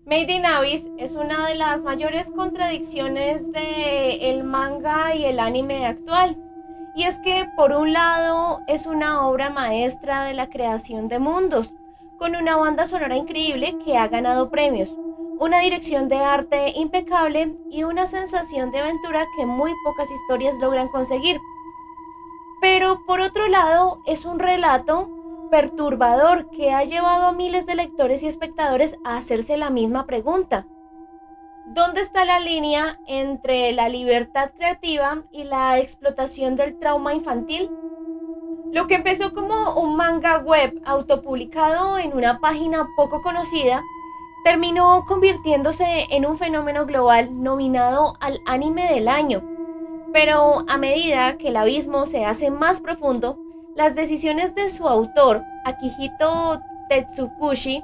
Made in Abyss es una de las mayores contradicciones de el manga y el anime actual. Y es que por un lado es una obra maestra de la creación de mundos, con una banda sonora increíble que ha ganado premios, una dirección de arte impecable y una sensación de aventura que muy pocas historias logran conseguir. Pero por otro lado es un relato perturbador que ha llevado a miles de lectores y espectadores a hacerse la misma pregunta. ¿Dónde está la línea entre la libertad creativa y la explotación del trauma infantil? Lo que empezó como un manga web autopublicado en una página poco conocida, terminó convirtiéndose en un fenómeno global nominado al anime del año. Pero a medida que el abismo se hace más profundo, las decisiones de su autor, Akihito Tetsukushi,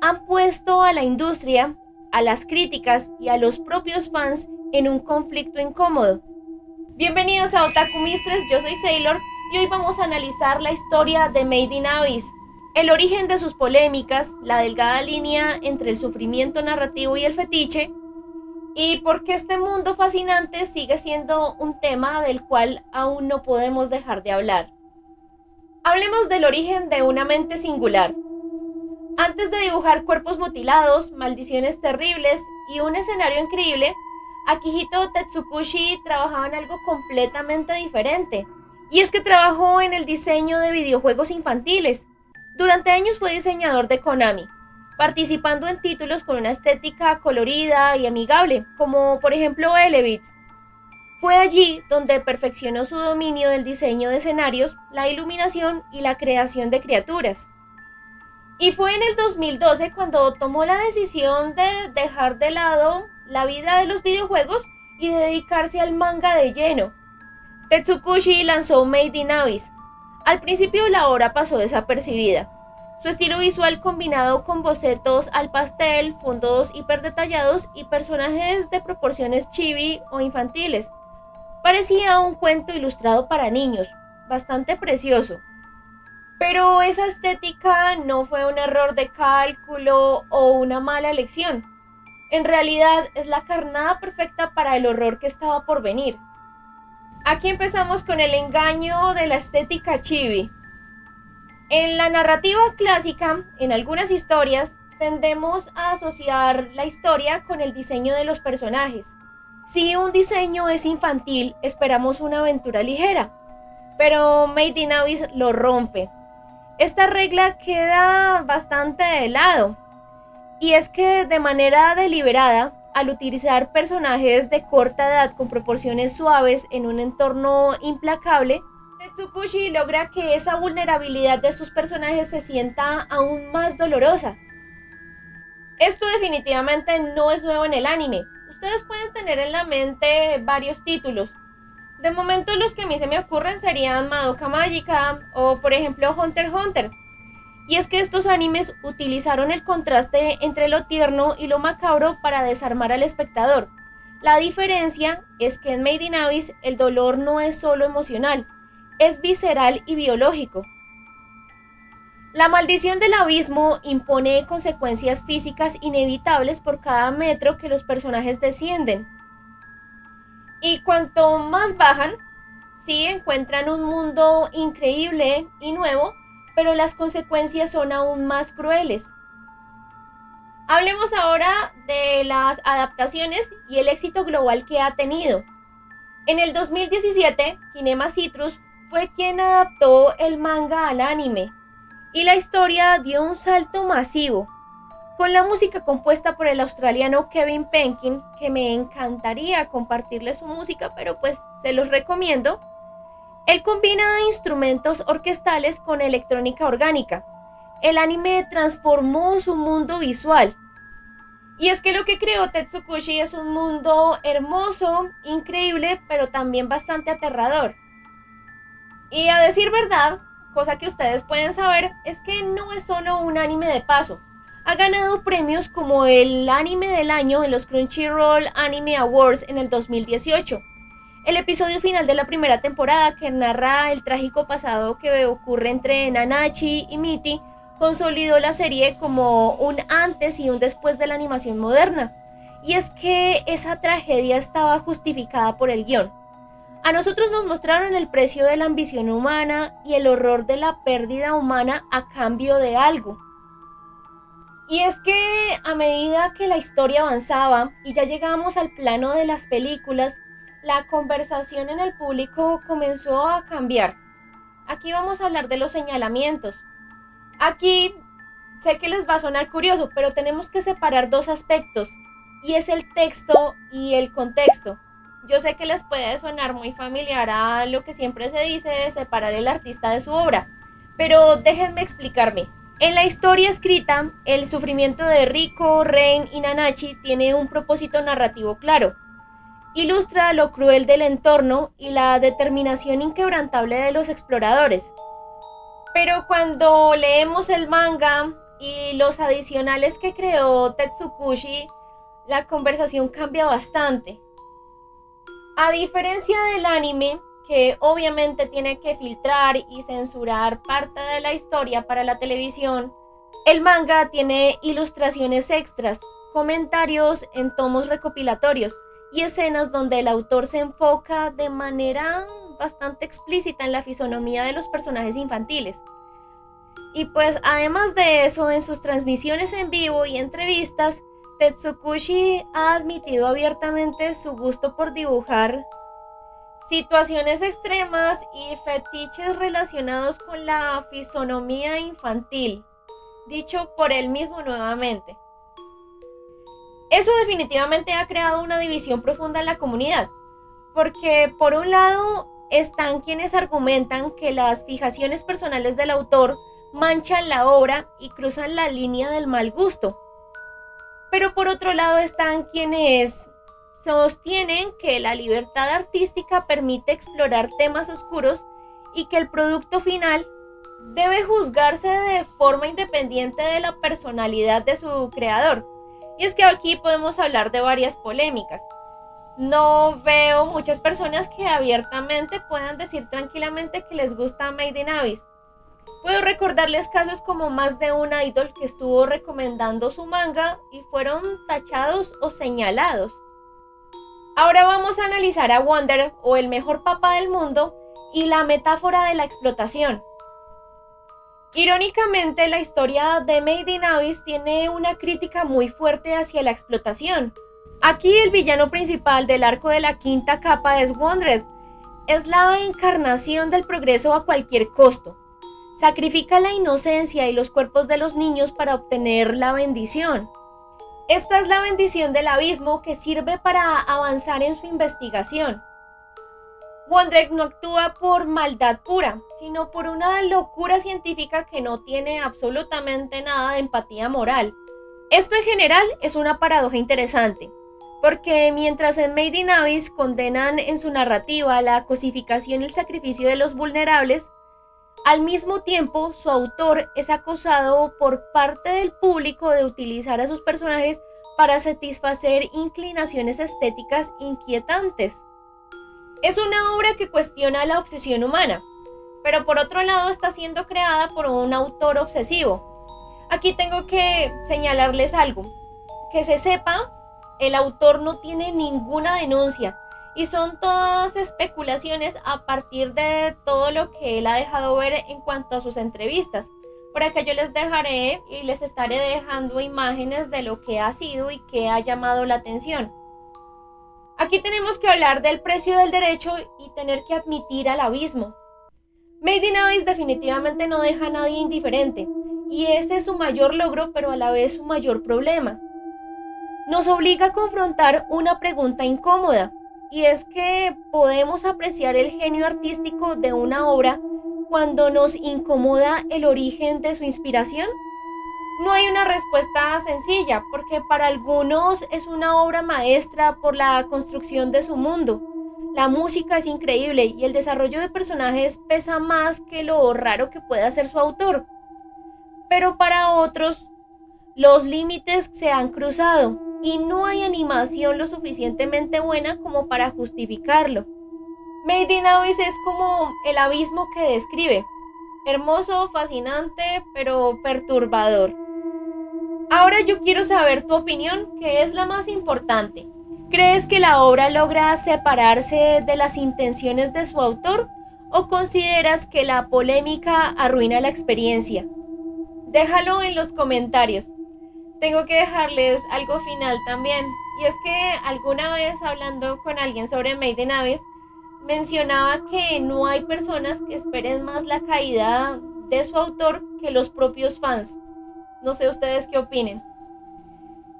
han puesto a la industria, a las críticas y a los propios fans en un conflicto incómodo. Bienvenidos a Otaku Mistress, yo soy Sailor y hoy vamos a analizar la historia de Made in Abyss, el origen de sus polémicas, la delgada línea entre el sufrimiento narrativo y el fetiche, y por qué este mundo fascinante sigue siendo un tema del cual aún no podemos dejar de hablar. Hablemos del origen de una mente singular. Antes de dibujar cuerpos mutilados, maldiciones terribles y un escenario increíble, Akihito Tetsukushi trabajaba en algo completamente diferente. Y es que trabajó en el diseño de videojuegos infantiles. Durante años fue diseñador de Konami, participando en títulos con una estética colorida y amigable, como por ejemplo Elevits. Fue allí donde perfeccionó su dominio del diseño de escenarios, la iluminación y la creación de criaturas. Y fue en el 2012 cuando tomó la decisión de dejar de lado la vida de los videojuegos y dedicarse al manga de lleno. Tetsukushi lanzó Made in Abyss. Al principio la obra pasó desapercibida. Su estilo visual combinado con bocetos al pastel, fondos hiperdetallados y personajes de proporciones chibi o infantiles. Parecía un cuento ilustrado para niños, bastante precioso. Pero esa estética no fue un error de cálculo o una mala elección. En realidad es la carnada perfecta para el horror que estaba por venir. Aquí empezamos con el engaño de la estética chibi. En la narrativa clásica, en algunas historias, tendemos a asociar la historia con el diseño de los personajes. Si un diseño es infantil, esperamos una aventura ligera, pero Made in Abyss lo rompe. Esta regla queda bastante de lado, y es que de manera deliberada, al utilizar personajes de corta edad con proporciones suaves en un entorno implacable, Tetsukushi logra que esa vulnerabilidad de sus personajes se sienta aún más dolorosa. Esto definitivamente no es nuevo en el anime. Ustedes pueden tener en la mente varios títulos. De momento los que a mí se me ocurren serían Madoka Mágica o por ejemplo Hunter x Hunter. Y es que estos animes utilizaron el contraste entre lo tierno y lo macabro para desarmar al espectador. La diferencia es que en Made in Abyss el dolor no es solo emocional, es visceral y biológico. La maldición del abismo impone consecuencias físicas inevitables por cada metro que los personajes descienden. Y cuanto más bajan, sí encuentran un mundo increíble y nuevo, pero las consecuencias son aún más crueles. Hablemos ahora de las adaptaciones y el éxito global que ha tenido. En el 2017, Kinema Citrus fue quien adaptó el manga al anime, y la historia dio un salto masivo. Con la música compuesta por el australiano Kevin Penkin, que me encantaría compartirles su música, pero pues se los recomiendo. Él combina instrumentos orquestales con electrónica orgánica. El anime transformó su mundo visual. Y es que lo que creó Tetsukushi es un mundo hermoso, increíble, pero también bastante aterrador. Y a decir verdad, cosa que ustedes pueden saber, es que no es solo un anime de paso. Ha ganado premios como el anime del año en los Crunchyroll Anime Awards en el 2018. El episodio final de la primera temporada, que narra el trágico pasado que ocurre entre Nanachi y Mitty, consolidó la serie como un antes y un después de la animación moderna. Y es que esa tragedia estaba justificada por el guión. A nosotros nos mostraron el precio de la ambición humana y el horror de la pérdida humana a cambio de algo. Y es que a medida que la historia avanzaba y ya llegábamos al plano de las películas, la conversación en el público comenzó a cambiar. Aquí vamos a hablar de los señalamientos. Aquí sé que les va a sonar curioso, pero tenemos que separar dos aspectos, y es el texto y el contexto. Yo sé que les puede sonar muy familiar a lo que siempre se dice de separar el artista de su obra, pero déjenme explicarme. En la historia escrita, el sufrimiento de Riko, Ren y Nanachi tiene un propósito narrativo claro. Ilustra lo cruel del entorno y la determinación inquebrantable de los exploradores. Pero cuando leemos el manga y los adicionales que creó Tetsukushi, la conversación cambia bastante. A diferencia del anime, que obviamente tiene que filtrar y censurar parte de la historia para la televisión, el manga tiene ilustraciones extras, comentarios en tomos recopilatorios y escenas donde el autor se enfoca de manera bastante explícita en la fisonomía de los personajes infantiles. Y pues además de eso, en sus transmisiones en vivo y entrevistas, Tetsukushi ha admitido abiertamente su gusto por dibujar situaciones extremas y fetiches relacionados con la fisonomía infantil, dicho por él mismo nuevamente. Eso definitivamente ha creado una división profunda en la comunidad, porque por un lado están quienes argumentan que las fijaciones personales del autor manchan la obra y cruzan la línea del mal gusto. Pero por otro lado están quienes sostienen que la libertad artística permite explorar temas oscuros y que el producto final debe juzgarse de forma independiente de la personalidad de su creador. Y es que aquí podemos hablar de varias polémicas. No veo muchas personas que abiertamente puedan decir tranquilamente que les gusta Made in Abyss. Puedo recordarles casos como más de un idol que estuvo recomendando su manga y fueron tachados o señalados. Ahora vamos a analizar a Wonder, o el mejor papá del mundo, y la metáfora de la explotación. Irónicamente, la historia de Made in Abyss tiene una crítica muy fuerte hacia la explotación. Aquí el villano principal del arco de la quinta capa es Wondred. Es la encarnación del progreso a cualquier costo. Sacrifica la inocencia y los cuerpos de los niños para obtener la bendición. Esta es la bendición del abismo que sirve para avanzar en su investigación. Wondred no actúa por maldad pura, sino por una locura científica que no tiene absolutamente nada de empatía moral. Esto en general es una paradoja interesante, porque mientras en Made in Abyss condenan en su narrativa la cosificación y el sacrificio de los vulnerables, al mismo tiempo su autor es acusado por parte del público de utilizar a sus personajes para satisfacer inclinaciones estéticas inquietantes. Es una obra que cuestiona la obsesión humana, pero por otro lado está siendo creada por un autor obsesivo. Aquí tengo que señalarles algo. Que se sepa, el autor no tiene ninguna denuncia y son todas especulaciones a partir de todo lo que él ha dejado ver en cuanto a sus entrevistas. Por acá yo les dejaré y les estaré dejando imágenes de lo que ha sido y que ha llamado la atención. Aquí tenemos que hablar del precio del derecho y tener que admitir al abismo. Made in Abyss definitivamente no deja a nadie indiferente, y ese es su mayor logro, pero a la vez su mayor problema. Nos obliga a confrontar una pregunta incómoda, y es que ¿podemos apreciar el genio artístico de una obra cuando nos incomoda el origen de su inspiración? No hay una respuesta sencilla, porque para algunos es una obra maestra por la construcción de su mundo. La música es increíble y el desarrollo de personajes pesa más que lo raro que pueda ser su autor. Pero para otros, los límites se han cruzado y no hay animación lo suficientemente buena como para justificarlo. Made in Abyss es como el abismo que describe. Hermoso, fascinante, pero perturbador. Ahora yo quiero saber tu opinión, que es la más importante. ¿Crees que la obra logra separarse de las intenciones de su autor o consideras que la polémica arruina la experiencia? Déjalo en los comentarios. Tengo que dejarles algo final también, y es que alguna vez hablando con alguien sobre Made in Abyss, mencionaba que no hay personas que esperen más la caída de su autor que los propios fans. No sé ustedes qué opinen.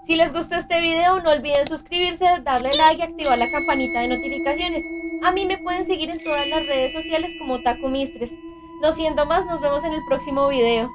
Si les gustó este video, no olviden suscribirse, darle like y activar la campanita de notificaciones. A mí me pueden seguir en todas las redes sociales como Taku Mistress. No siendo más, nos vemos en el próximo video.